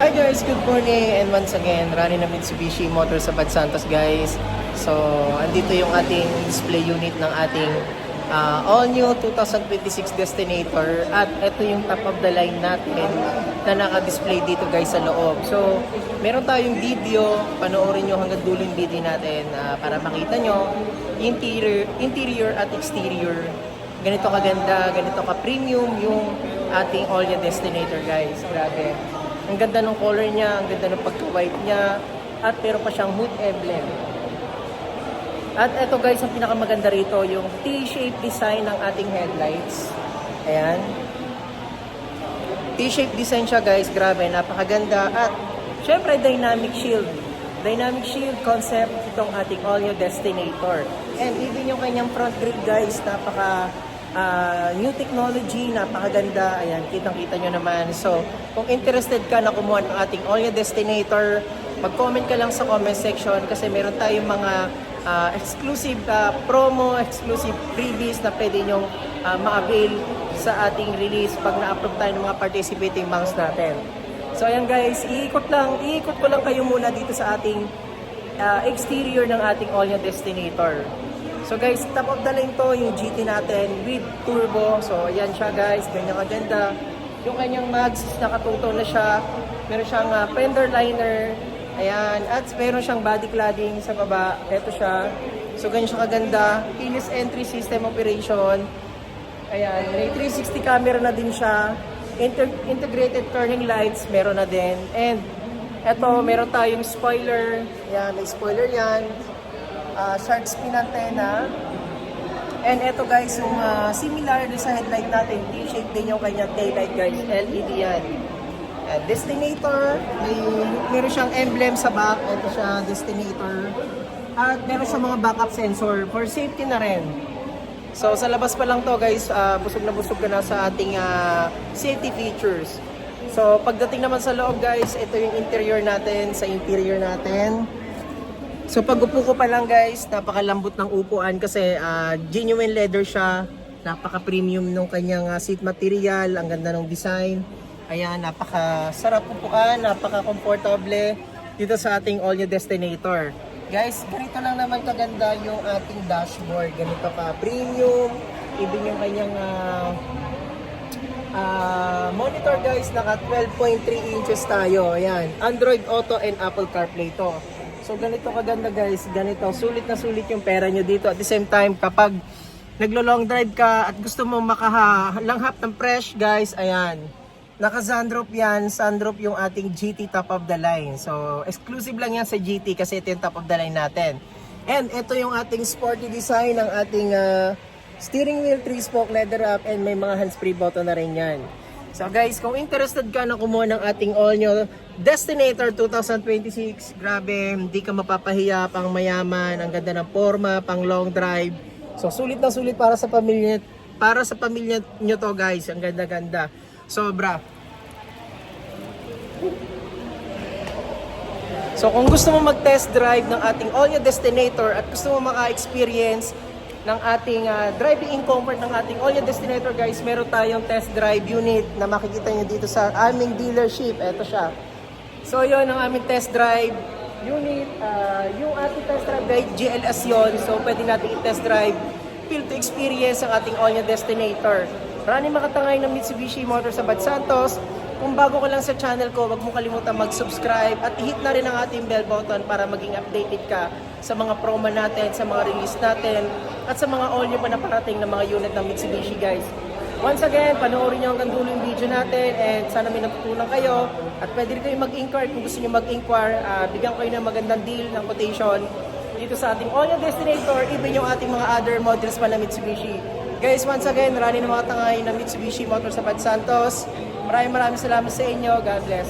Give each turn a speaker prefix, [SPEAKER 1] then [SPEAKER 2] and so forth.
[SPEAKER 1] Hi guys, good morning and once again, running na Mitsubishi Motors sa Bad Santos guys. So, andito yung ating display unit ng ating all new 2026 Destinator at ito yung top of the line natin na naka-display dito guys sa loob. So, meron tayong video, panoorin nyo hanggang dulo yung video natin para makita nyo interior at exterior. Ganito kaganda, ganito ka-premium yung ating all new Destinator guys. Grabe. Ang ganda ng color niya, ang ganda ng pagka-white niya, at meron pa siyang hood emblem. At ito guys, ang pinakamaganda rito, yung T-shape design ng ating headlights. Ayan. T-shape design siya guys, grabe, napakaganda. At syempre, dynamic shield. Dynamic shield concept itong ating all-new Destinator. And even yung kanyang front grille guys, napaka new technology, napakaganda. Ayan, kitang-kita nyo naman. So, kung interested ka na kumuha ng ating all-new Destinator, mag-comment ka lang sa comment section kasi meron tayong mga exclusive promo, exclusive freebies na pwede nyong ma-avail sa ating release pag na-approve tayo ng mga participating banks natin. So, ayan guys, iikot ko lang kayo muna dito sa ating exterior ng ating all-new Destinator. So guys, top of the line to yung GT natin with turbo. So ayan siya guys, ganyan kaganda. Yung kanyang mags, nakatuto na siya. Meron siyang fender liner. Ayan, at meron siyang body cladding sa baba. Ito siya. So ganyan siya kaganda. Keyless entry system operation. Ayan, may 360 camera na din siya. Integrated turning lights, meron na din. And eto, meron tayong spoiler. Ayan, may spoiler yan. Shark spin antenna. And eto guys, yung similar sa headlight natin, T-shape din yung kanyang taillight guys, LED yan. And Destinator, meron siyang emblem sa back, ito siya, Destinator. At meron siyang mga backup sensor for safety na rin. So sa labas pa lang to guys, busog ka na sa ating safety features. So pagdating naman sa loob guys, ito yung interior natin, sa interior natin. So pag upo ko pa lang guys, napakalambot ng upuan kasi genuine leather siya. Napaka-premium nung kanyang seat material, ang ganda ng design. Ayan, napaka-sarap upuan, napaka-komportable dito sa ating all-new Destinator. Guys, ganito lang naman kaganda yung ating dashboard. Ganito ka-premium. Even yung kanyang monitor guys, naka 12.3 inches tayo. Ayan, Android Auto and Apple CarPlay to. So ganito kaganda guys, ganito, sulit na sulit yung pera nyo dito. At the same time, kapag naglo-long drive ka at gusto mo makalanghap ng fresh guys, ayan, naka-sunroof yan, sunroof yung ating GT top of the line. So exclusive lang yan sa GT kasi ito yung top of the line natin. And ito yung ating sporty design ng ating steering wheel, 3-spoke leather wrap, and may mga hands-free button na rin yan. So guys, kung interested ka na kumuha ng ating all-new Destinator 2026, grabe, hindi ka mapapahiya, pang mayaman, ang ganda ng forma, pang long drive. So sulit na sulit para sa pamilya nyo to guys, ang ganda-ganda. Sobra. So kung gusto mo mag-test drive ng ating all-new Destinator at gusto mo maka-experience ng ating driving in comfort ng ating all-new Destinator guys, meron tayong test drive unit na makikita nyo dito sa aming dealership. Ito siya. So yun ang aming test drive unit. Yung ating test drive guide, GLS yun. So pwede natin i-test drive, feel to experience ang ating all-new Destinator. Maraming makatangay ng Mitsubishi Motors sa Bad Santos. Kung bago ka lang sa channel ko, wag mo kalimutan mag-subscribe at i-hit na rin ang ating bell button para maging updated ka sa mga promo natin, sa mga release natin, at sa mga all-new pa na parating na mga unit ng Mitsubishi guys. Once again, panoorin nyo hanggang dulo yung video natin and sana may natutunan kayo at pwede rin kayo mag-inquire kung gusto nyo mag-inquire. Bigyan ko kayo ng magandang deal ng quotation dito sa ating all-new Destinator, even yung ating mga other models pa na Mitsubishi. Guys, once again, maraming mga tangay ng Mitsubishi Motors sa Bad Santos. Maraming salamat sa inyo. God bless.